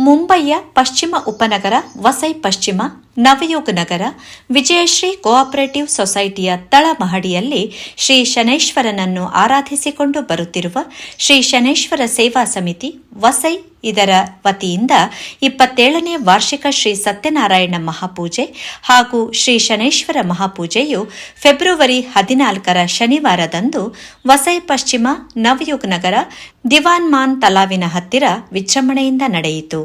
ಮುಂಬಯಿಯ ಪಶ್ಚಿಮ ಉಪನಗರ ವಸೈ ಪಶ್ಚಿಮ ನವಯುಗ್ ನಗರ ವಿಜಯಶ್ರೀ ಕೋಆಪರೇಟಿವ್ ಸೊಸೈಟಿಯ ತಳಮಹಡಿಯಲ್ಲಿ ಶ್ರೀ ಶನೈಶ್ವರನನ್ನು ಆರಾಧಿಸಿಕೊಂಡು ಬರುತ್ತಿರುವ ಶ್ರೀ ಶನೈಶ್ವರ ಸೇವಾ ಸಮಿತಿ ವಸೈ ಇದರ ವತಿಯಿಂದ 27ನೇ ವಾರ್ಷಿಕ ಶ್ರೀ ಸತ್ಯನಾರಾಯಣ ಮಹಾಪೂಜೆ ಹಾಗೂ ಶ್ರೀ ಶನೈಶ್ವರ ಮಹಾಪೂಜೆಯು ಫೆಬ್ರವರಿ 14ರ ಶನಿವಾರದಂದು ವಸೈ ಪಶ್ಚಿಮ ನವಯುಗ್ ನಗರ ದಿವಾನ್ ಮಾನ್ ತಲಾವಿನ ಹತ್ತಿರ ವಿಜೃಂಭಣೆಯಿಂದ ನಡೆಯಿತು.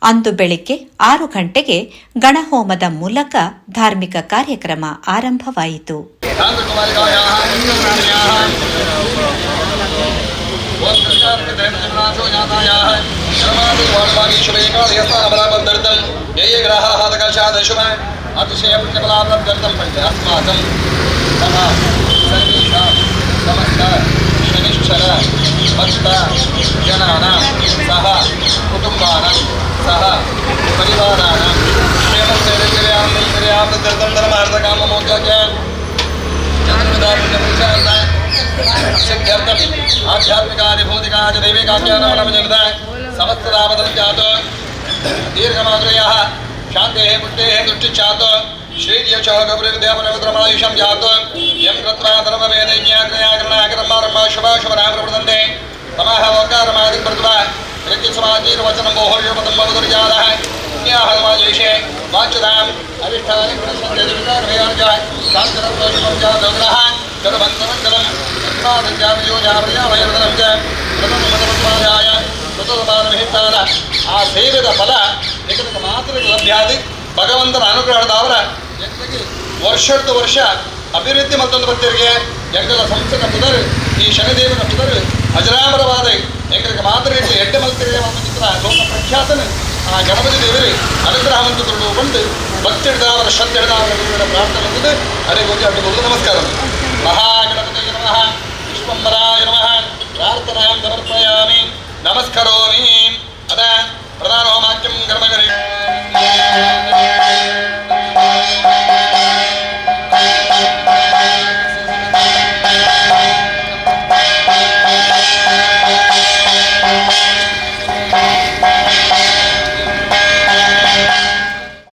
ಅಂದು ಬೆಳಿಗ್ಗೆ 6 ಗಂಟೆಗೆ ಗಣಹೋಮದ ಮೂಲಕ ಧಾರ್ಮಿಕ ಕಾರ್ಯಕ್ರಮ ಆರಂಭವಾಯಿತು. सह परिवाराणां क्षेमस्थैर्यं धर्मार्थकाममोक्षाय आध्यात्मिकादिभौतिकाच दैविकाख्यानामजनता समस्तदावदं जात दीर्घमात्रयाः शान्तेः पुष्टेः तुष्टिश्चात श्रीर्यशोकपुरीविद्यापनवित्रमायुषं जात यं कृत्वा धर्मवेदैज्ञाक्रयाकरणाकर्मारम्भा शुभाशुभनां प्रवर्तन्ते तमः ओङ्कारमादिं कृत्वा यज्ञसमाजीर्वचनं मोहर्यपदं भवदुर्जातः पुण्याहमाजेशे वाच्यताम् अविष्ठानि गुणसंकेतविकारभयार्जाय शान्तिरत्नोषितं जातग्रः जलबन्धमण्डलं तस्मादञ्जावियोजावृयाभयवदनं च प्रथमपदपद्मायाय ಪ್ರತೋದಪಾನವಿಹಿತ್ತಾನ ಆ ಸೇವೆದ ಫಲ ಏಕದಕ್ಕೆ ಮಾತ್ರ ಲಭ್ಯಾದಿ ಭಗವಂತನ ಅನುಗ್ರಹದವರ ಯಜ್ಞಕ್ಕೆ ವರ್ಷದ ವರ್ಷ ಅಭಿವೃದ್ಧಿ ಮತ್ತೊಂದು ಭಕ್ತರಿಗೆ ಯಜ್ಞದ ಸಂಸ್ಥಕ ಪುನರ್ ಈ ಶನಿದೇವನ ಪುನರ್ ಅಜರಾಮರವಾದ ಏಕದಕ್ಕೆ ಮಾತ್ರ ಇಟ್ಟು ಎಡ್ಡೆ ಮಲ್ತಿಗೆ ಚಿತ್ರ ಲೋಕ ಪ್ರಖ್ಯಾತನ ಆ ಗಣಪತಿ ದೇವರೇ ಅನುಗ್ರಹವಂತರು ಬಂದು ಭಕ್ತಿ ಹಿಡಿದವರ ಶ್ರದ್ಧೆ ಹಿಡಿದವರ ಪ್ರಾರ್ಥನೆ ಬಂದಿದೆ ಅರೆ ಗೋಜಿ ಅಡ್ಡು ನಮಸ್ಕಾರ ಮಹಾಗಣಪತಿಗೆ ನಮಃ ವಿಶ್ವಂಬರಾಯ ನಮಃ ಪ್ರಾರ್ಥನಾಂ ಸಮರ್ಪಯಾಮಿ ನಮಸ್ಕರೋಮಿ ಅದ ಪ್ರಧಾನ ಹೋಮಾಕ್ಯಂ ಕರ್ಮಕರಿ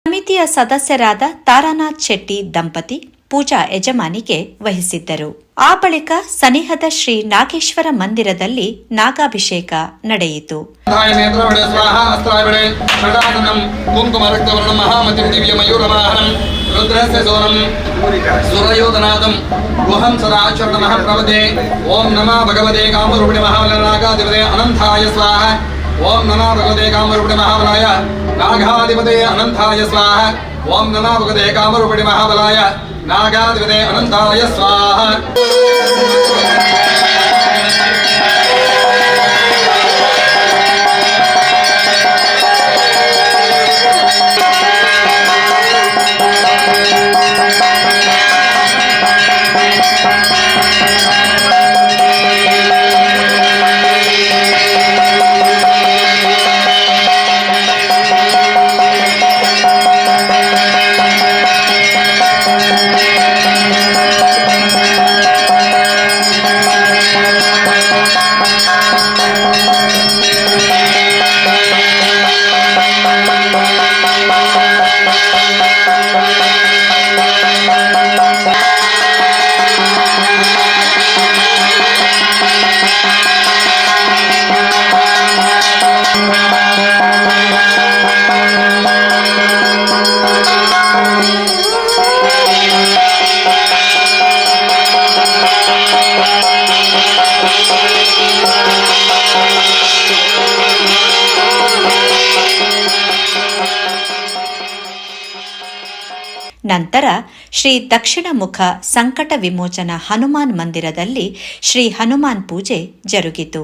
ಸಮಿತಿಯ ಸದಸ್ಯರಾದ ತಾರಾನಾಥ್ ಶೆಟ್ಟಿ ದಂಪತಿ ಪೂಜಾ ಯಜಮಾನಿಕೆ ವಹಿಸಿದ್ದರು. ಆ ಬಳಿಕ ಸನಿಹದ ಶ್ರೀ ನಾಗೇಶ್ವರ ಮಂದಿರದಲ್ಲಿ ನಾಗಾಭಿಷೇಕ ನಡೆಯಿತು. ಓಂ ನಮಃ ಭಗವತೆ ಕಾಮರೂಪಿಣಿ ಮಹಾಬಲನಾಗಾಧಿಪತೆ ಅನಂತಾಯ ಸ್ವಾಹ. ಓಂ ನಮಃ ಭಗವತೆ ಕಾಮರೂಪಿಣಿ ಮಹಾಬಲಾಯ ನಾಗಾಧಿಪತೆ ಅನಂತಾಯ ಸ್ವಾಹ. ಓಂ ನಮಃ ಭಗವತೆ ಕಾಮರೂಪಿಣಿ ಮಹಾಬಲಾಯ ನಾಗಾಧಿಪತೆ ಅನಂತಾಯ ಸ್ವಾಹ. ನಂತರ ಶ್ರೀ ದಕ್ಷಿಣಮುಖ ಸಂಕಟ ವಿಮೋಚನ ಹನುಮಾನ್ ಮಂದಿರದಲ್ಲಿ ಶ್ರೀ ಹನುಮಾನ್ ಪೂಜೆ ಜರುಗಿತು.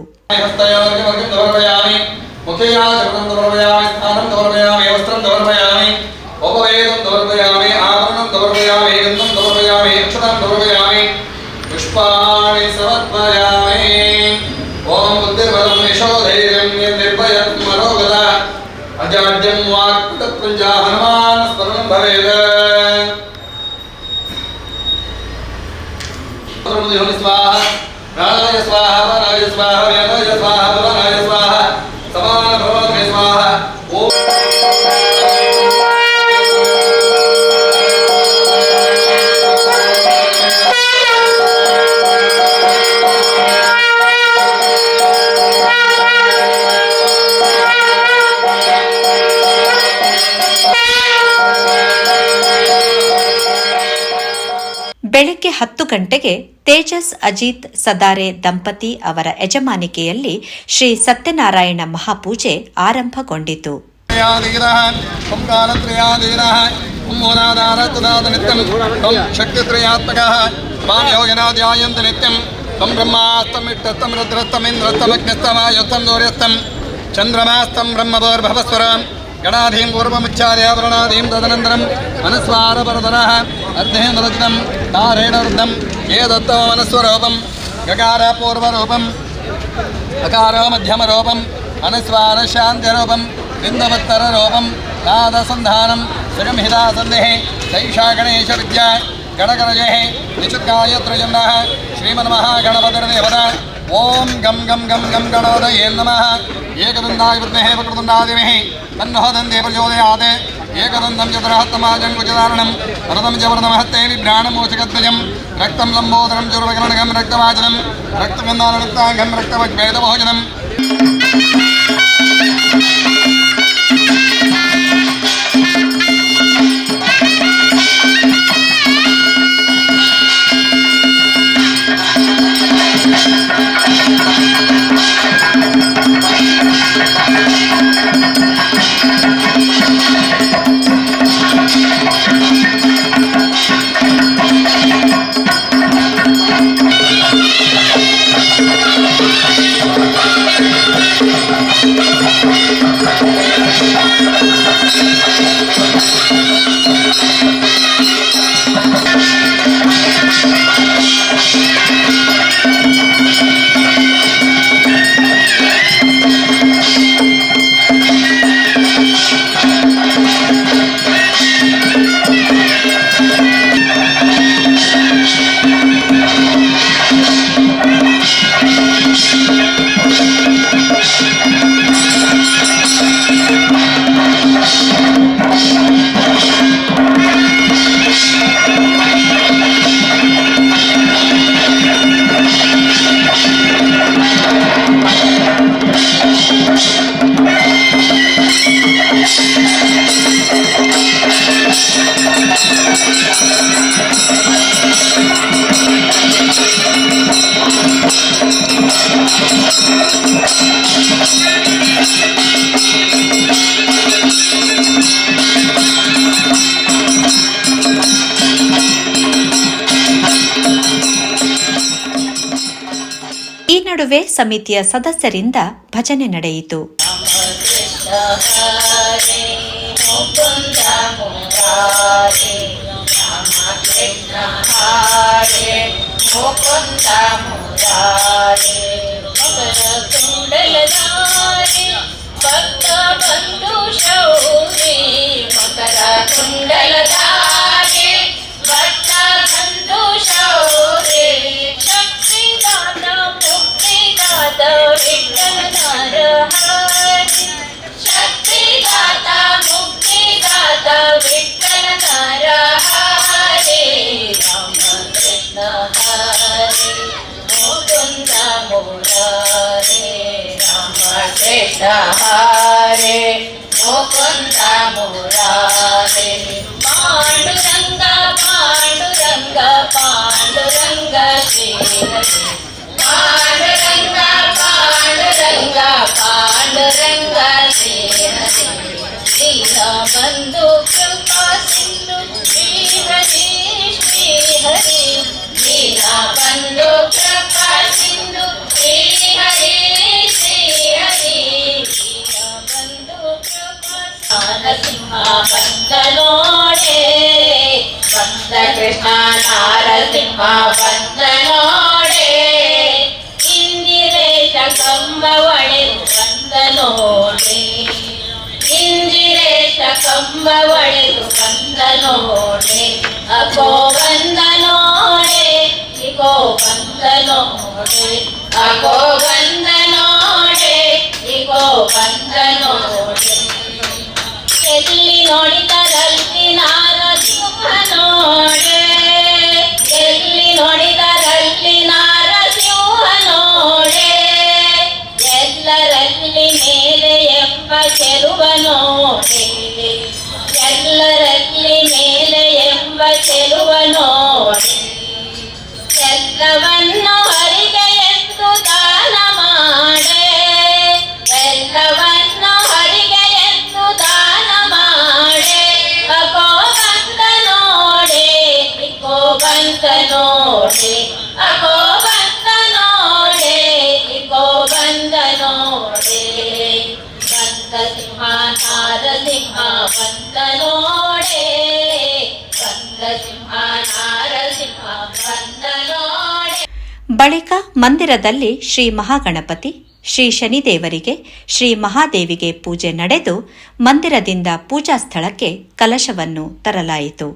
ಅಜಾಡ್ಯಂ ವಾಕ್ಪುಂಜ ಹನುಮಾನ್ ಸ್ಮರಣಂ ಭವೇದ. ಸ್ವಾಹ ರಾಜಾಯ ಸ್ವಾಹ ವರಾಯ ಸ್ವಾಹ ವ್ಯಾನಾಯ ಸ್ವಾಹ ಭವಾನಾಯ ಸ್ವಾಹ ಸಮಾನ ಭವಾನೇ ಸ್ವಾಹ. ಓಂ ಬೆಳಗ್ಗೆ 10 ಗಂಟೆಗೆ ತೇಜಸ್ ಅಜಿತ್ ಸದಾರೆ ದಂಪತಿ ಅವರ ಯಜಮಾನಿಕೆಯಲ್ಲಿ ಶ್ರೀ ಸತ್ಯನಾರಾಯಣ ಮಹಾಪೂಜೆ ಆರಂಭಗೊಂಡಿತು. ಚಂದ್ರಮಾಸ್ತಂ ಬ್ರಹ್ಮಭೋರ್ಭವಸ್ವರಂ ಗಣಾಧೀಂ ಪೂರ್ವಮುಚ್ಚಾರ್ಯಾವರಣಾಧೀಂ ತದನಂತರಂ ಮನಸ್ವಾರಪರದನಃ ಅರ್ಧೇಂದ್ರಜಿತಂ ತಾರೇಣ ವೃದ್ಧಂ ಯೇ ದತ್ತೋ ಮನಸ್ವರೂಪಂ ಗಕಾರ ಪೂರ್ವರೂಪಂ ಅಕಾರ ಮಧ್ಯಮರೂಪಂ ಅನಸ್ವಾರ ಶಾಂತ್ಯರೂಪಂ ಬಿಂದವತ್ತರರೂಪಂ ನಾದಸಂಧಾನಂ ಸುಗಂಹಿತಾ ಸಂದೇಹೆ ಸೈಷಾ ಗಣೇಶ ವಿದ್ಯಾ ಗಣಗಣಜೇ ನಿಚುತ್ಕಾಯತ್ರಜನ್ನಃ ಶ್ರೀಮನ್ಮಹಾಗಣಪತಿರ್ದೇವತಾ. ಓಂ ಗಂ ಗಂ ಗಂ ಗಂ ಗಣೋದಯೇ ನಮಃ. ಏಕದಂದಾಯ ವಿದ್ಮಹೇ ವಕ್ರತುಂಡಾಧಿಮಹಿ ತನ್ನೋ ದಂದೇ ಪ್ರಚೋದಯಾತ್. ಏಕದಂದಂ ಚತುರಹಸ್ತಮಾಜಂ ಕುಚಧಾರಣಂ ವರದಂ ಚ ವರದಮಹತ್ತೇ ವಿಭ್ರಾಣಮೋಚಕಧ್ವಜಂ ರಕ್ತಂ ಲಂಬೋದರಂ ಚುರ್ವಕರ್ಣಕಂ ರಕ್ತವಾಚನಂ ರಕ್ತಗಂಧಾನೃಕ್ತಾಂಗಂ ರಕ್ತವಜ್ವೇದಭೋಜನಂ. ಈ ನಡುವೆ ಸಮಿತಿಯ ಸದಸ್ಯರಿಂದ ಭಜನೆ ನಡೆಯಿತು. हरे मुकुंद मुरारे पांडुरंग पांडुरंग पांडुरंग श्री पांडुरंग पांडुरंग पांडुरंग श्री दीनबंधु कृपा सिंधु श्री हरि दीनबंधु कृपा सिंधु श्री हरि नरसिंह बंदनोडे बंद कृष्ण नरसिंह बंदनोडे इंदिरेश कंबवळे बंदनोडे इंदिरेश कंबवळे बंदनोडे अगो बंदनोडे इगो बंदनोडे अगो बंदनोडे इगो बंदनोडे ಎಲ್ಲಿ ನೋಡಿದರಲ್ಲಿ ನಾರಸಿಂಹ ನೋಡೆ ಎಲ್ಲಿ ನೋಡಿದರಲ್ಲಿ ನಾರಸಿಂಹ ನೋಡೆ ಎಲ್ಲರಲ್ಲಿ ಮೇಲೆ ಎಂಬ ಚೆಲುವ ನೋಡೆ ಎಲ್ಲರಲ್ಲಿ ಮೇಲೆ ಎಂಬ ಚೆಲುವ ನೋಡೆ ಎಲ್ಲವನ್ನು ಹರಿಗೆ ಎಂದು ದಾನ ಮಾಡೆ ಎಲ್ಲವನ್ನು ಹರಿಗೆ ಎಂದು ದಾನ ಮಾಡೆ ಅಗೋ ಬಂದ ನೋಡೆ ಇಗೋ ಬಂದ ನೋಡೆ ಅಗೋ ಬಂದ ನೋಡೆ ಇಗೋ ಬಂದ ನೋಡೆ ಬಂದ ಸಿಂಹ ನಾರಸಿಂಹ ಬಂದ ನೋಡೆ ಬಂದ ಸಿಂಹ ನಾರಸಿಂಹ ಬಂದ ನೋಡೆ. ಬಳಿಕ ಮಂದಿರದಲ್ಲಿ ಶ್ರೀ ಮಹಾಗಣಪತಿ, ಶ್ರೀ ಶನಿದೇವರಿಗೆ, ಶ್ರೀ ಮಹಾದೇವಿಗೆ ಪೂಜೆ ನಡೆದು ಮಂದಿರದಿಂದ ಪೂಜಾ ಸ್ಥಳಕ್ಕೆ ಕಲಶವನ್ನು ತರಲಾಯಿತು.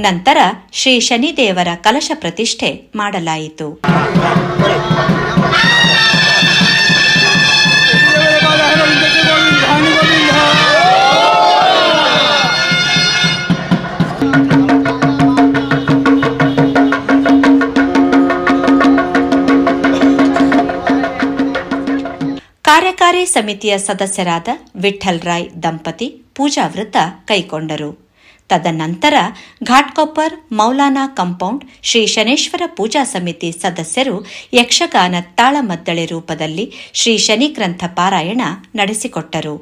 ನಂತರ ಶ್ರೀ ಶನಿದೇವರ ಕಲಶ ಪ್ರತಿಷ್ಠೆ ಮಾಡಲಾಯಿತು. ಕಾರ್ಯಕಾರಿ ಸಮಿತಿಯ ಸದಸ್ಯರಾದ ವಿಠ್ಠಲ್ ರಾಯ್ ದಂಪತಿ ಪೂಜಾ ವ್ರತ ಕೈಗೊಂಡರು. ತದನಂತರ ಘಾಟ್ಕೊಪ್ಪರ್ ಮೌಲಾನಾ ಕಾಂಪೌಂಡ್ ಶ್ರೀ ಶನೇಶ್ವರ ಪೂಜಾ ಸಮಿತಿ ಸದಸ್ಯರು ಯಕ್ಷಗಾನ ತಾಳಮದ್ದಳೆ ರೂಪದಲ್ಲಿ ಶ್ರೀ ಶನಿಗ್ರಂಥ ಪಾರಾಯಣ ನಡೆಸಿಕೊಟ್ಟರು.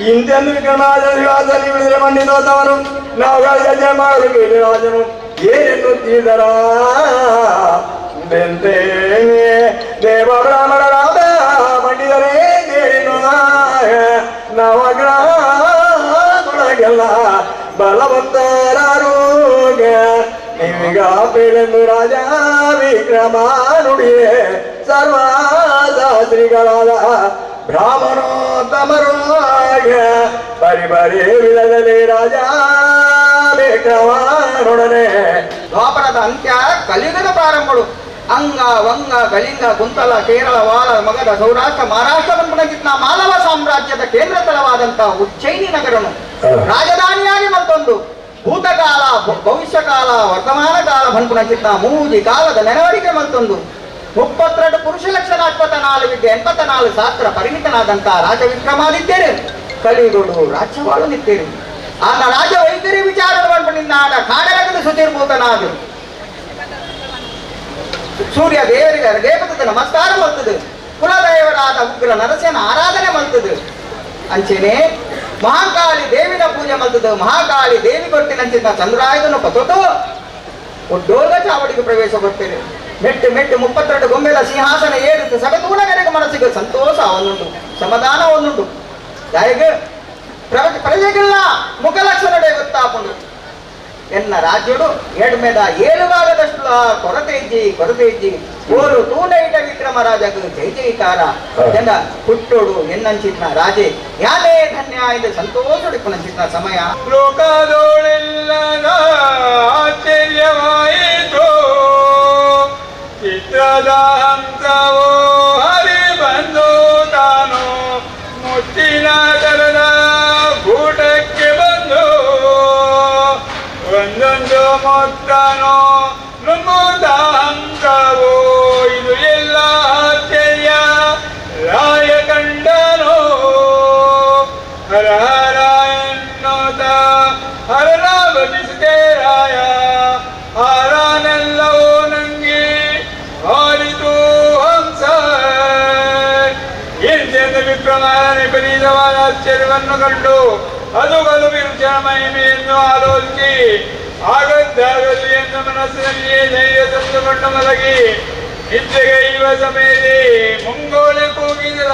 ಇಂತೆಂದು ವಿಕ್ರಮಾದಿತ್ಯದಲ್ಲಿ ಬಿಡಿದರೆ ಮಣ್ಣಿನೋದವನು ನಾವು ರಾಜನು ಏನೆನ್ನುತ್ತಿದ್ದರ ದೇವ ಬ್ರಾಹ್ಮಣರಾದ ಮಂಡಿದರೆ ಏನೇನು ನವಗ್ರಹದೊಳಗೆಲ್ಲ ಬಲವಂತರಾರೋಗ ನೀವೀಗ ಬೇಳೆಂದು ರಾಜ ವಿಕ್ರಮ ನುಡಿಯೇ ಸರ್ವಾದಾಶ್ರೀಗಳಾದ ಬ್ರಾಹ್ಮಣೋತ್ತಮರಾಗ ಪರಿಬರಿ ವಿಧದಲ್ಲಿ ರಾಜ ವಿಕ್ರಮನೊಡನೆ ದ್ವಾಪರದ ಅಂತ್ಯ ಕಲಿಯುಗದ ಪ್ರಾರಂಭಗಳು ಅಂಗ ವಂಗ ಕಳಿಂಗ ಕುಂತಲ ಕೇರಳ ವಾರ ಮಗಧ ಸೌರಾಷ್ಟ್ರ ಮಹಾರಾಷ್ಟ್ರ ಬಂದ್ಬಿಟ್ಟಿದ್ದ ಮಾಲವ ಸಾಮ್ರಾಜ್ಯದ ಕೇಂದ್ರ ಸ್ಥಳವಾದಂತಹ ಉಜ್ಜಯಿನಿ ನಗರನು ರಾಜಧಾನಿಯಾಗಿ ಮತ್ತೊಂದು ಭೂತಕಾಲ ಭವಿಷ್ಯಕಾಲ ವರ್ತಮಾನ ಕಾಲ ಬಂದ್ಬಿಟ್ಟಿದ್ದ ಮೂಜಿ ಕಾಲದ ನೆನವರಿಕೆ ಮತ್ತೊಂದು 32 ಪುರುಷ ಲಕ್ಷಣ 74 ವಿದ್ಯೆ 84 ಶಾಸ್ತ್ರ ಪರಿಣಿತನಾದಂತಹ ರಾಜ ವಿಕ್ರಮಾದಿತ್ಯರು ಕಲಿಗಳು ರಾಜ್ಯವಾಳು ನಿತ್ಯರು ಆಗ ರಾಜ ವೈದ್ಯರಿ ವಿಚಾರ ಮಾಡ್ಕೊಂಡಿದ್ದ ಕಾಡಲಗದ ಶುಚಿರ್ಭೂತನಾದರು ಸೂರ್ಯ ದೇವರಿಗೆ ದೇವತೆ ನಮಸ್ಕಾರ ಮಲ್ತದೆ ಕುಲದೇವರಾದ ಉಗ್ರ ನರಸಿಂಹನ ಆರಾಧನೆ ಮಲ್ತದೆ ಅಂಚೆನೆ ಮಹಾಕಾಳಿ ದೇವಿನ ಪೂಜೆ ಮಲ್ತದೆ ಮಹಾಕಾಳಿ ದೇವಿ ಕೊಟ್ಟಿನಂಚಿನ ಚಂದ್ರಾಯುಧನ ಪತೋತು ಒಡ್ಡೋಗ ಚಾವಡಿಗೆ ಪ್ರವೇಶ ಕೊಡ್ತೇನೆ ಮೆಟ್ಟು 32 ಗೊಂಬೆಲ ಸಿಂಹಾಸನ ಏರುತ್ತೆ ಸಗತೂಣಗರೆಗೆ ಮನಸ್ಸಿಗೆ ಸಂತೋಷ ಒಂದುಂಟು ಸಮಾಧಾನ ಒಂದುಂಟು ಯಾರಿಗೆ ಪ್ರಜೆಗಿಲ್ಲ ಮುಖಲಕ್ಷಣಡೆ ಗೊತ್ತಾಪುಂಡು ಎನ್ನ ರಾಜ್ಯಡು ಎಡ್ಮೆದ 7 ಭಾಗದಷ್ಟು ಕೊರತೆ ಇಜ್ಜಿ ಓರು ತೂಂಡೈಟ ವಿಕ್ರಮರಾಜಗ ಜೈ ಜೈಕಾರ ಜನ ಹುಟ್ಟೋಡು ಎನ್ನಂಚಿತ್ನ ರಾಜೆ ಯಾನೇ ಧನ್ಯ ಇದು ಸಂತೋಷಡಿಪ್ಪನಂಚಿತ್ನ ಸಮಯ ಲೋಕದೋಳೆಲ್ಲದ ಆಶ್ಚರ್ಯವಾಯಿತು ಚಿತ್ರದ ಹಂಸವೋ ಹರಿ ಬಂದು ತಾನು ಮುತ್ತಿನ ತರದ ಗೂಟಕ್ಕೆ ಬಂದು ಒಂದೊಂದು ಮೊತ್ತನೋ ನುಂಗುತ್ತ ಹಂಸವೋ ಇದು ಎಲ್ಲ ಆಶ್ಚರ್ಯ ರಾಯ ಕಂಡನೋ ಹರ ಹರ ಎನ್ನುತ್ತ ಹರನ ಭಜಿಸಿದೆ ರಾಯ ಹಾರನೆಲ್ಲವೋ ನಂಗೆ ಹಾರಿತು ಹಂಸ ಎಂತೆಂದು ವಿಕ್ರಮನ ವಿಪರೀತವಾದ ಆಶ್ಚರ್ಯವನ್ನು ಕಂಡು ಅದು ಗಲುಬಿರುಚ ಮಹಿಮೆಯನ್ನು ಆಲೋಚಿಸಿ ಆಗದ್ದಾಗಲಿ ಎಂದು ಮನಸ್ಸಿನಲ್ಲಿಯೇ ಧೈರ್ಯ ತಂದುಕೊಂಡು ಮಲಗಿ ನಿದ್ದೆಗೆ ಇವ ಸಮಯದಲ್ಲಿ ಮುಂಗೋಲೆ ಕೂಗಿದರ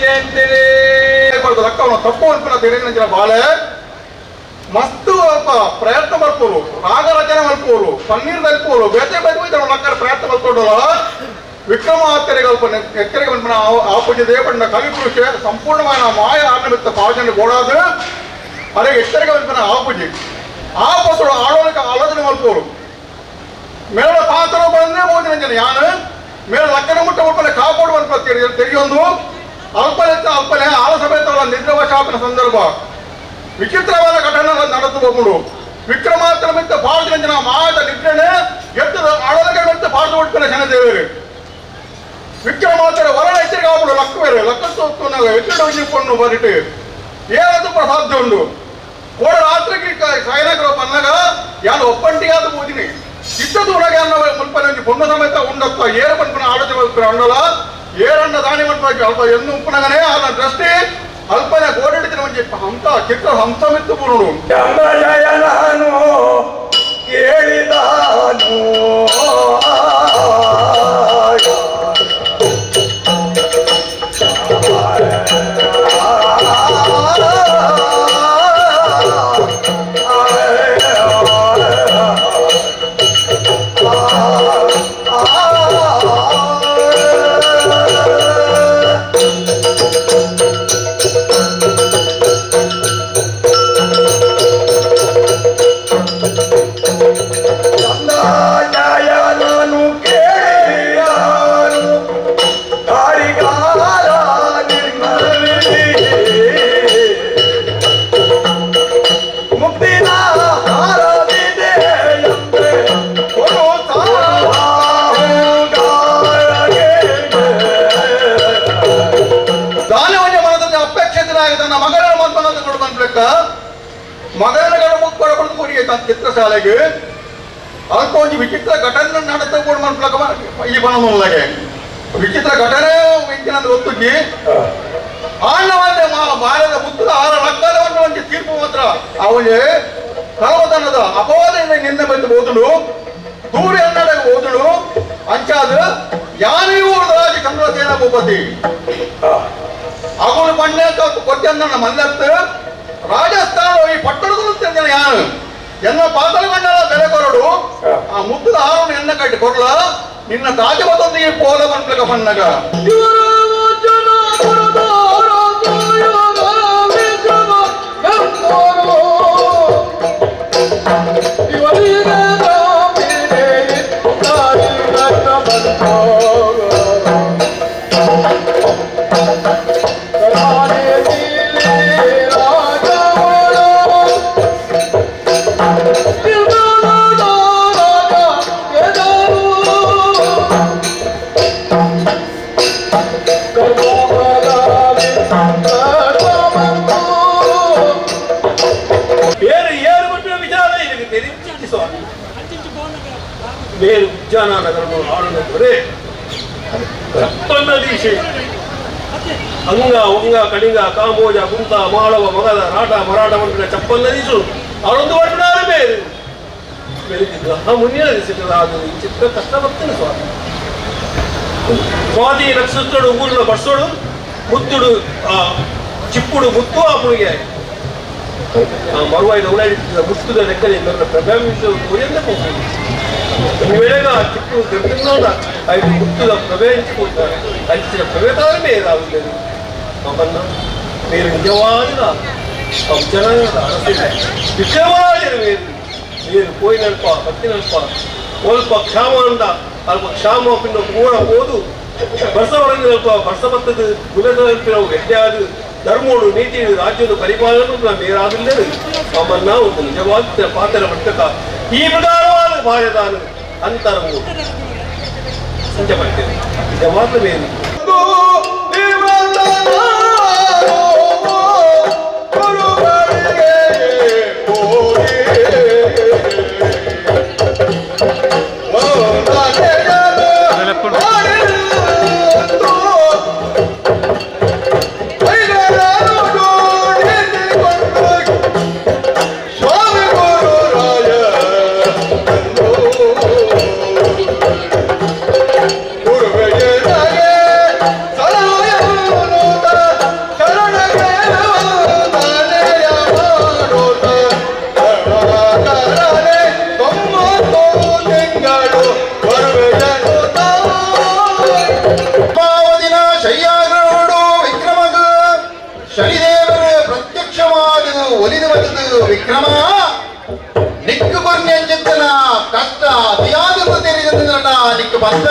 ಲೆಕ್ಕವನ್ನು ತಪ್ಪು ಅನ್ಪನ ತೆರೆಗಿನ ಬಾಳೆ ಮಸ್ತು ಪ್ರಯತ್ನ ಬರ್ಕೋರು ರಾಗ ರಚನೆ ಮಲ್ಕೋರು ಪನ್ನೀರ್ ಮಲ್ಕೋರು ಬೇತೆ ಬೇರೆ ಲಕ್ಕರ ಪ್ರಯತ್ನ ಮಲ್ಕೊಂಡಲ್ಲ ವಿಕ್ರಮಾತ್ಯರಿಗೆ ಎಕ್ಕರಿಗೆ ಬಂದ ಆಪೂಜೆ ದೇವಣ್ಣ ಕವಿಪುರುಷ ಸಂಪೂರ್ಣమైన ಮಾಯ ಆಟಮಿತ್ತ ಪಾವಜನ ಗೋಡಾದ ಅರೆಗೆ ಎಚ್ಚರಿಕೆ ಬಂದ ಆಪೂಜೆ ಆಪಸು ಆಡೋದಕ್ಕೆ ಆಲೋಚನೆ ಮಲ್ಕೋರು ಮೇಳ ಪಾತ್ರ ಬಂದೇ ಮೋದಿನ ಜನ ಯಾನು ಮೇಳ ಲಕ್ಕನ ಮುಟ್ಟ ಮುಟ್ಟಲೆ ಕಾಪಾಡು ಅಂತ ತೆಗೆಯೊಂದು ಅಲ್ಪಲೆ ಆಳ ಸಮೇತ ನಿದ್ರವಶಾಪನ ಸಂದರ್ಭ ವಿಚಿತ್ರವಾದ ಘಟನೆ ನಡೆದು ಹೋಗುಡು ವಿಕ್ರಮಾತ್ರ ಮಿತ್ತ ಪಾವಜನ ಜನ ಮಾಯದ ನಿದ್ರಣೆ ಎತ್ತು ಆಡೋದಕ್ಕೆ ಮಿತ್ತ ಪಾತ್ರ ಉಟ್ಕೊಂಡ ಜನ ದೇವರು ವಿಕ್ರಮಾಚಾರ್ಯ ವರಣ ಎಚ್ಚರಿಕೆ ಆಗ್ಬಿಡು ಲಕ್ಕ ಬೇರೆ ಲಕ್ಕತ್ತು ಎಚ್ಚರಿಕೊಂಡು ಬರಿಟ್ಟು ಏನದು ಸಾಧ್ಯ ಉಂಡು ಓಡ ರಾತ್ರಿಗೆ ಸಾಯನಗರ ಪನ್ನಗ ಯಾನು ಒಪ್ಪಂಟಿಗಾದ ಹೋದಿನಿ ಇದ್ದದು ಒಳಗೆ ಅನ್ನ ಮುಲ್ಪನೆ ಪೊಣ್ಣ ಸಮೇತ ಉಂಡತ್ತ ಏರ ಪನ್ಪನ ಆಲೋಚನೆ ಅಂಡಲ ಏರಣ್ಣ ದಾನಿ ಮನ್ಪಾಕಿ ಅಲ್ಪ ಎಂದು ಉಪ್ಪನಗನೇ ಅಲ್ಲ ದೃಷ್ಟಿ ಅಲ್ಪನೆ ಗೋಡಿಡಿನ ಒಂಜಿ ಹಂಸ ಚಿತ್ರ ಹಂಸಮಿತ್ತು ಪುರುಡು ನಾನು ಕೇಳಿದಾನು ತನ್ನ ಮಗಳ ಮಕ್ಕಳನ್ನು ಕೊಡ್ಕೊಂಡು ಲೆಕ್ಕ ಮಗನಗಳ ಮುಕ್ಕೊಡಬಾರ್ದು ಕೊಡಿ ಚಿತ್ರಶಾಲೆಗೆ ಅದಕ್ಕೆ ಒಂದು ವಿಚಿತ್ರ ಘಟನೆ ನಡೆತ ಕೊಡ್ಬೇಕು ಈ ಬನಮೂಲಗೆ ವಿಚಿತ್ರ ಘಟನೆ ಇಂಚಿನಂದ್ರೆ ಒತ್ತುಗಿ ಆಣ್ಣವನ್ನೇ ಬಾರದ ಮುತ್ತದ 6 ಲಕ್ಷದವನ್ನು ಒಂದು ತೀರ್ಪು ಮಾತ್ರ ಅವನಿಗೆ ಕಳವತನದ ಅಪವಾದದಿಂದ ನಿನ್ನೆ ಬಂದು ಓದಲು ದೂರ ಎನ್ನಡೆಗೆ ಓದಲು ಅಂಚಾದ ಯಾರಿಗೂ ರಾಜ ಚಂದ್ರಸೇನ ಭೂಪತಿ ಅವನು ಪಣ್ಯ ಕೊಟ್ಟನ್ನ ಮಲ್ಲತ್ತು ರಾಜಸ್ಥಾನ ಈ ಪಟ್ಟಣದಲ್ಲಿ ಯಾರು ಎನ್ನ ಪಾತಲ ಮಂಡಲ ಬೆಲೆ ಕೊರಡು ಆ ಮುತ್ತದ ಹಾರನ್ನು ಎನ್ನ ಕಟ್ಟಿ ಕೊಡ್ಲ ನಿನ್ನ ತಾಜಬದೊಂದಿಗೆ ಪೋಲ ಬಂಡ್ಲಕ ಬಣ್ಣಗ ಬೇರು ಉಜ್ಜಾನಗರನ್ನು ಆಳುನವರೇ ಸಪ್ತನದೀಶೆ ಅಂಗ ಒಂಗ ಕಡಿಂಗ ಕಾಂಬೋಜ ಕುಂತ ಮಾಳವ ಮಗದ ರಾಟ ಮರಾಠ ಮಂಡಿನ ಚಪ್ಪನ್ನದೀಶು ಅವರೊಂದು ವರ್ಣಾದ ಬೇರು ಬೆಳಗಿದ್ದು ಆ ಮುಂದಿನ ದಿವಸಗಳಾದ ಈ ಚಿತ್ರ ಕಷ್ಟ ಬರ್ತೇನೆ ಸ್ವಾತಿ ನಕ್ಷತ್ರಡು ಊರಿನ ಬರ್ಸೋಡು ಮುತ್ತುಡು ಚಿಪ್ಪುಡು ಮುತ್ತು ಆ ಪುಳಿಗೆ ಮರುವಾಯ್ದ ಉಳಾಡಿದ ಮುತ್ತುದ ಲೆಕ್ಕದಿಂದ ಪ್ರಭಾವಿಸುವುದೆಂದೇ ಹೋಗುವುದು ವೇಳೆಗ ಚಿಕ್ಕು ಗಂಟೆನೋಡ ಐದು ಮುತ್ತುದ ಪ್ರವೇಶಿಸುತ್ತಾರೆ ಅಂಚಿನ ಪ್ರವೇಶವೇ ಬೇರಾಗುತ್ತದೆ ಅವನ್ನ ಬೇರೆ ನಿಜವಾದ ಜನದ ಅರಸಿದೆ ವಿಷಯವಾದ ಬೇರು ಕೋಯಿ ನಲ್ಪ ಭಕ್ತಿ ನಲ್ಪ ಸ್ವಲ್ಪ ಕ್ಷಾಮ ಅಂದ ಅಲ್ಪ ಕ್ಷಾಮ ಪಿನ್ನ ಕೂಡ ಓದು ವರ್ಷವರಂಗ ನಲ್ಪ ವರ್ಷ ಬತ್ತದ ಗುಲದ ವ್ಯತ್ಯಾದ ಧರ್ಮೋಡು ನೀತಿ ರಾಜ್ಯದ ಪರಿಪಾಲನೆ ಬೇರಾಗಿಲ್ಲದೆ ಅವನ್ನ ಒಂದು ನಿಜವಾದ ಪಾತ್ರ ಮಟ್ಟಕ ಈ ಪ್ರಕಾರವಾದ ಭಾರತಾನು ಅಂತರವು ಸಂಜೆ ಮಾಡ್ತೇವೆ ನಿಜವಾದ ಬೇರೆ ವಿಕ್ರಮ ನಿಕ್ಕು ಕೊರ್ನೆಂಚಿತ್ತನ ಕಷ್ಟ ಅತಿಯಾದ ತೆರೆದ ನಿಕ್ಕು ಬಂತ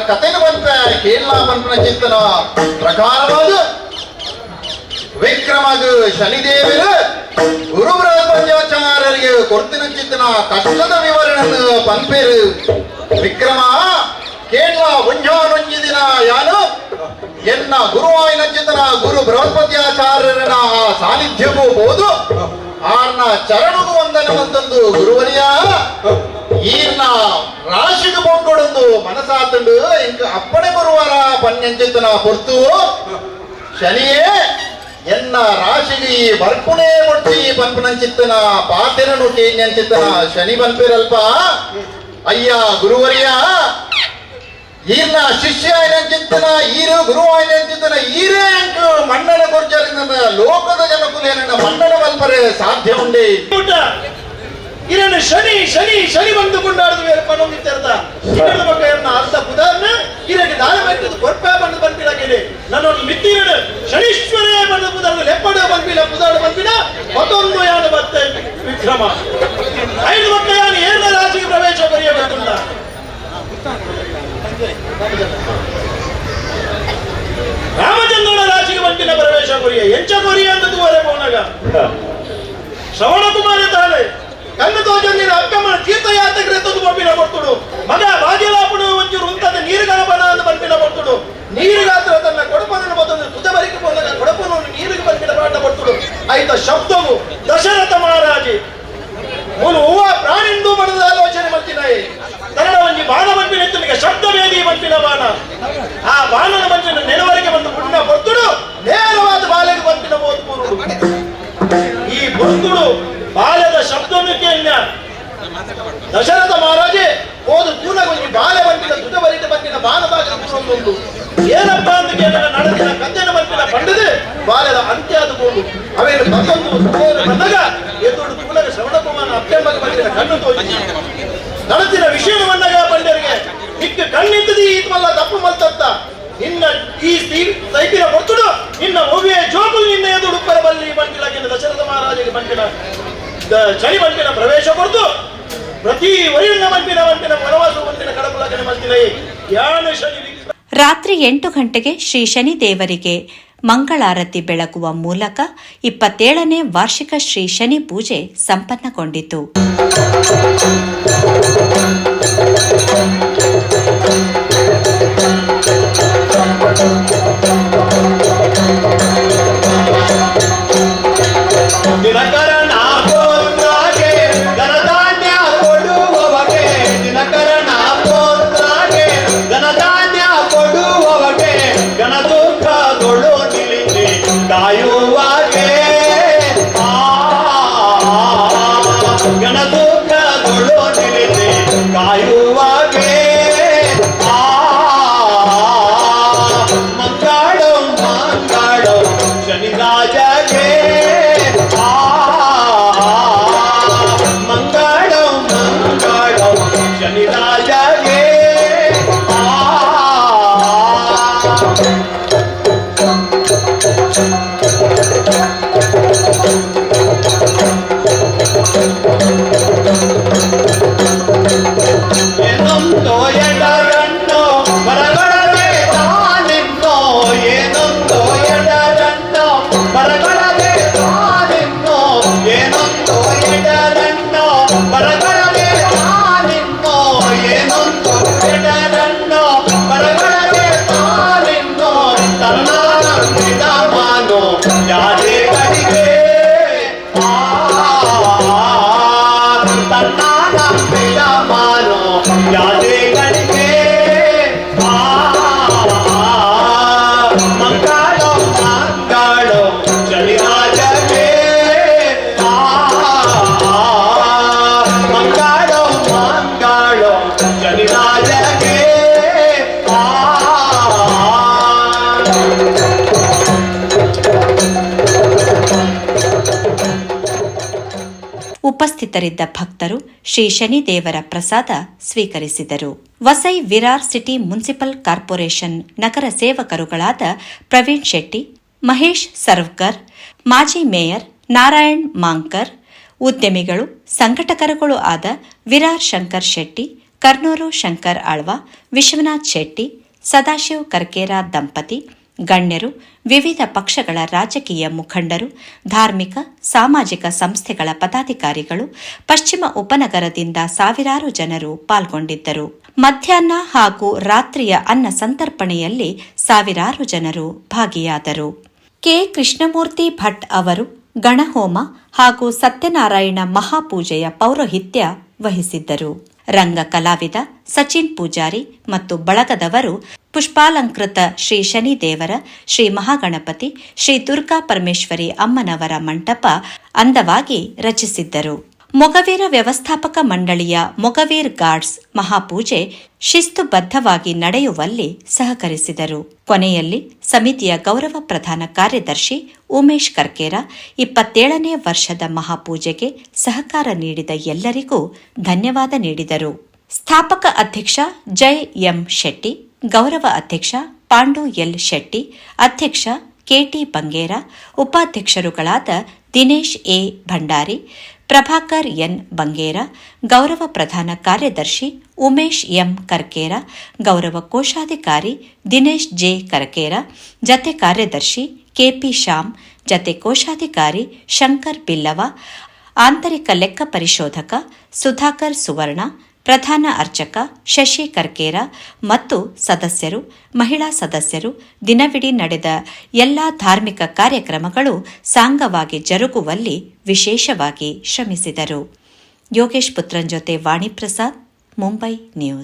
ಕಥೆನು ಬಂತ ಕೇಳಲ ಬಂಪನ ಚಿತ್ತನ ಪ್ರಕಾರವಾದ ವಿಕ್ರಮಗ ಶನಿದೇವರು ಗುರು ಬೃಹಸ್ಪತ್ಯಾಚಾರ್ಯರಿಗೆ ಕೊಡ್ತಿನ ಚಿತ್ತನ ಕಷ್ಟದ ವಿವರಣೆಯನ್ನು ಪಂಪೇರು ವಿಕ್ರಮ ಕೇಳಲ ಒಂಜಾನೊಂಜಿ ದಿನ ಯಾನು ಎನ್ನ ಗುರುವಾಯಿನ ಚಿತ್ತನ ಗುರು ಬೃಹಸ್ಪತ್ಯಾಚಾರ್ಯರ ಸಾನ್ನಿಧ್ಯವೂ ಬೋದು ಆರ್ನ ಚರಣಗೂ ವಂದನವಂತಂದು ಗುರುವರಿಯ ಈರ್ನ ರಾಶಿಗೆ ಪೊಂಕೊಡೊಂದು ಮನಸಾತಂಡು ಇಂಕ ಅಪ್ಪಣೆ ಗುರುವಾರ ಪನ್ನೆಂಚಿತ್ತನ ಹೊರ್ತು ಶನಿಯೇ ಎನ್ನ ರಾಶಿಗೆ ಬರ್ಪುಣೆ ಮುಡ್ಚಿ ಪನ್ಪನಂಚಿತ್ತನ ಪಾತೆರನು ಕೇನ್ಯಂಚಿತ್ತನ ಶನಿ ಬನ್ಪಿರಲ್ಪ ಅಯ್ಯ ಗುರುವರಿಯ ಈರ್ನ ಶಿಷ್ಯ ಏನಂಚಿತ್ತನ ಈರು ಗುರು ಏನಂಚಿತ್ತನ ಈರೇ ಅಂಕು ಮಣ್ಣನ ಕೊರ್ಜರಿಂದ ಲೋಕದ ಜನಕುಲೇನ ಮಣ್ಣನ ಬಲ್ಪರೆ ಸಾಧ್ಯ ಉಂಡೆ ಇರನ್ನು ಶನಿ ಶನಿ ಶನಿ ಬಂದು ಕೊಂಡಾಡುದು ಬೇರೆ ಪನ್ನೊಂದಿರ್ತ ಇದರ ಬಗ್ಗೆ ಅರ್ಥ ಉದಾಹರಣೆ ಇರಗೆ ದಾನ ಮಾಡ್ತದ್ದು ಕೊರ್ಪೆ ಬಂದು ಬಂದಿರಗಿದೆ ನನ್ನೊಂದು ಮಿತ್ತಿರಡು ಶನೀಶ್ವರೇ ಬಂದು ಪುದಾಡ ಲೆಪ್ಪಡ ಬಂದಿಲ್ಲ ಪುದಾಡ ಬಂದಿನ ಮತ್ತೊಂದು ಯಾನ ಬತ್ತೆ ವಿಕ್ರಮ 5 ಮಕ್ಕಳ ಯಾನು ಏನ ರಾಶಿಗೆ ಪ್ರವೇಶ ಬರೆಯಬೇಕಲ್ಲ ರಾಮಚಂದ್ರನ ರಾಶಿಗೆ ಬಂದಿನ ಪ್ರವೇಶ ಕೊರಿಯ ಎಂಚ ಕೊರಿಯ ಅಂತದ್ದು ಹೊರೆ ಹೋನಾಗ ಶ್ರವಣ ಕುಮಾರ ತಾಳೆ ಕಣ್ಣು ತೋಜಂದಿನ ಅಕ್ಕಮ್ಮನ ತೀರ್ಥಯಾತ್ರೆಗೆ ತಂದು ಬಂಪಿನ ಕೊಡ್ತುಡು ಮಗ ಬಾಗಿಲಾಪುಡು ಒಂಚೂರು ಉಂಟದ ನೀರುಗಳ ಬನ ಅಂತ ಬಂಪಿನ ಕೊಡ್ತುಡು ನೀರಿಗಾತ್ರ ತನ್ನ ಕೊಡಪನನ್ನು ಬಂದು ತುದ ಬರಿಕೆ ಬಂದಾಗ ಕೊಡಪನನ್ನು ನೀರಿಗೆ ಬಂಪಿನ ಪಾಠ ಐತ ಶಬ್ದವು ದಶರಥ ಮಹಾರಾಜೆ ಅವನು ಹೂವ ಪ್ರಾಣಿಂದು ಮನದ ಆಲೋಚನೆ ಮಾಡ್ತಿನಾಯಿ ಕನ್ನಡ ಒಂಜಿ ಬಾಣ ಬಂಪಿನ ನಿಮಗೆ ಶಬ್ದ ವೇದಿ ಬಂಪಿನ ಬಾಣ ಆ ಬಾಣನ ಬಂಪಿನ ನೆನವರೆಗೆ ಒಂದು ಪುಣ್ಯ ಬರ್ತುಡು ನೇರವಾದ ಬಾಲೆಗೆ ಬಂಪಿನ ಬೋದ್ಪುರುಡು ಈ ಬರ್ತುಡು ಬಾಲ್ಯದ ಶಬ್ದಕ್ಕೆ ದಶರಥ ಮಹಾರಾಜೆ ಹೋದ ಕೂಲಗೊಂಜಿ ಬಾಲೆ ಬಂಪಿನ ದುಡ್ಡ ಬರಿಟ ಬಂಪಿನ ಬಾಣ ಬಾಗಿಲು ಏನಪ್ಪ ಅಂತ ಕೇಳಿದ ನಡೆದಿನ ಕದ್ದೆನ ಬಂಪಿನ ಪಂಡದೆ ಬಾಲ್ಯದ ಅಂತ್ಯ ಆದುಕೊಂಡು ಅವೇನು ಮತ್ತೊಂದು ಬಂದಾಗ ಎದುರು ಕೂಲಗ ಶ್ರವಣ ಕುಮಾರ ಅತ್ಯಂಬಗೆ ಬಂದಿನ ಕಣ್ಣು ತೋರಿಸಿ ನಡೆದಿನ ವಿಷಯ ಬಂದಾಗ ಪಂಡರಿಗೆ ಮಿಕ್ಕ ಕಣ್ಣಿದ್ದದಿ ಈತ್ಮಲ್ಲ ತಪ್ಪು ಮಲ್ತತ್ತ ನಿನ್ನ ಈ ಸೈಪಿನ ಹೊರ್ತುಡು ನಿನ್ನ ಒವ್ವಿಯ ಜೋಕುಲು ನಿನ್ನ ಎದುರು ಬರಬಲ್ಲಿ ಬಂಪಿಲಾಗಿನ ದಶರಥ ಮಹಾರಾಜಗೆ ಬಂಪಿನ ಚಳಿ ಬಂಪಿನ ಪ್ರವೇಶ ಕೊಡ್ತು ಪ್ರತಿ ವರಿಯನ್ನ ಬಂಪಿನ ವನವಾಸ ಬಂಪಿನ ಕಡಪಲಾಗಿನ ಬಂಪಿನ ಯಾನ ಶನಿ ರಾತ್ರಿ 8 ಗಂಟೆಗೆ ಶ್ರೀ ಶನಿದೇವರಿಗೆ ಮಂಗಳಾರತಿ ಬೆಳಗುವ ಮೂಲಕ 27ನೇ ವಾರ್ಷಿಕ ಶ್ರೀ ಶನಿ ಪೂಜೆ ಸಂಪನ್ನಗೊಂಡಿತು. ಉಪಸ್ಥಿತರಿದ್ದ ಭಕ್ತರು ಶ್ರೀ ಶನಿದೇವರ ಪ್ರಸಾದ ಸ್ವೀಕರಿಸಿದರು. Vasai Virar city municipal corporation ನಗರ ಸೇವಕರುಗಳಾದ ಪ್ರವೀಣ್ ಶೆಟ್ಟಿ, ಮಹೇಶ್ ಸರ್ವ್ಕರ್, ಮಾಜಿ ಮೇಯರ್ ನಾರಾಯಣ್ ಮಾಂಕರ್, ಉದ್ಯಮಿಗಳು ಸಂಘಟಕರುಗಳು ಆದ ವಿರಾರ್ ಶಂಕರ್ ಶೆಟ್ಟಿ, ಕರ್ನೂರು ಶಂಕರ್ ಆಳ್ವ, ವಿಶ್ವನಾಥ್ ಶೆಟ್ಟಿ, ಸದಾಶಿವ್ ಕರ್ಕೇರ ದಂಪತಿ, ಗಣ್ಯರು, ವಿವಿಧ ಪಕ್ಷಗಳ ರಾಜಕೀಯ ಮುಖಂಡರು, ಧಾರ್ಮಿಕ ಸಾಮಾಜಿಕ ಸಂಸ್ಥೆಗಳ ಪದಾಧಿಕಾರಿಗಳು, ಪಶ್ಚಿಮ ಉಪನಗರದಿಂದ ಸಾವಿರಾರು ಜನರು ಪಾಲ್ಗೊಂಡಿದ್ದರು. ಮಧ್ಯಾಹ್ನ ಹಾಗೂ ರಾತ್ರಿಯ ಅನ್ನ ಸಂತರ್ಪಣೆಯಲ್ಲಿ ಸಾವಿರಾರು ಜನರು ಭಾಗಿಯಾದರು. ಕೆ. ಕೃಷ್ಣಮೂರ್ತಿ ಭಟ್ ಅವರು ಗಣಹೋಮ ಹಾಗೂ ಸತ್ಯನಾರಾಯಣ ಮಹಾಪೂಜೆಯ ಪೌರೋಹಿತ್ಯ ವಹಿಸಿದ್ದರು. ರಂಗ ಕಲಾವಿದ ಸಚಿನ್ ಪೂಜಾರಿ ಮತ್ತು ಬಳಗದವರು ಪುಷ್ಪಾಲಂಕೃತ ಶ್ರೀ ಶನಿದೇವರ, ಶ್ರೀ ಮಹಾಗಣಪತಿ, ಶ್ರೀ ದುರ್ಗಾ ಪರಮೇಶ್ವರಿ ಅಮ್ಮನವರ ಮಂಟಪ ಅಂದವಾಗಿ ರಚಿಸಿದ್ದರು. ಮೊಗವೀರ ವ್ಯವಸ್ಥಾಪಕ ಮಂಡಳಿಯ ಮೊಗವೀರ್ ಗಾರ್ಡ್ಸ್ ಮಹಾಪೂಜೆ ಶಿಸ್ತುಬದ್ಧವಾಗಿ ನಡೆಯುವಲ್ಲಿ ಸಹಕರಿಸಿದರು. ಕೊನೆಯಲ್ಲಿ ಸಮಿತಿಯ ಗೌರವ ಪ್ರಧಾನ ಕಾರ್ಯದರ್ಶಿ ಉಮೇಶ್ ಕರ್ಕೇರ 27ನೇ ವರ್ಷದ ಮಹಾಪೂಜೆಗೆ ಸಹಕಾರ ನೀಡಿದ ಎಲ್ಲರಿಗೂ ಧನ್ಯವಾದ ನೀಡಿದರು. ಸ್ಥಾಪಕ ಅಧ್ಯಕ್ಷ ಜೈ ಎಂ ಶೆಟ್ಟಿ, ಗೌರವ ಅಧ್ಯಕ್ಷ ಪಾಂಡು ಎಲ್ ಶೆಟ್ಟಿ, ಅಧ್ಯಕ್ಷ ಕೆಟಿ ಬಂಗೇರ, ಉಪಾಧ್ಯಕ್ಷರುಗಳಾದ ದಿನೇಶ್ ಎ ಭಂಡಾರಿ, ಪ್ರಭಾಕರ್ ಎನ್ ಬಂಗೇರ, ಗೌರವ ಪ್ರಧಾನ ಕಾರ್ಯದರ್ಶಿ ಉಮೇಶ್ ಎಂ ಕರ್ಕೇರ, ಗೌರವ ಕೋಶಾಧಿಕಾರಿ ದಿನೇಶ್ ಜೆ ಕರ್ಕೇರ, ಜತೆ ಕಾರ್ಯದರ್ಶಿ ಕೆಪಿ ಶ್ಯಾಮ್, ಜತೆ ಕೋಶಾಧಿಕಾರಿ ಶಂಕರ್ ಬಿಲ್ಲವ, ಆಂತರಿಕ ಲೆಕ್ಕ ಪರಿಶೋಧಕ ಸುಧಾಕರ್ ಸುವರ್ಣ, ಪ್ರಧಾನ ಅರ್ಚಕ ಶಶಿ ಕರ್ಕೇರ ಮತ್ತು ಸದಸ್ಯರು, ಮಹಿಳಾ ಸದಸ್ಯರು ದಿನವಿಡೀ ನಡೆದ ಎಲ್ಲಾ ಧಾರ್ಮಿಕ ಕಾರ್ಯಕ್ರಮಗಳು ಸಾಂಗವಾಗಿ ಜರುಗುವಲ್ಲಿ ವಿಶೇಷವಾಗಿ ಶ್ರಮಿಸಿದರು. ಯೋಗೇಶ್ ಪುತ್ರನ್ ಜೊತೆ ವಾಣಿ ಪ್ರಸಾದ್, ಮುಂಬೈ ನ್ಯೂಸ್.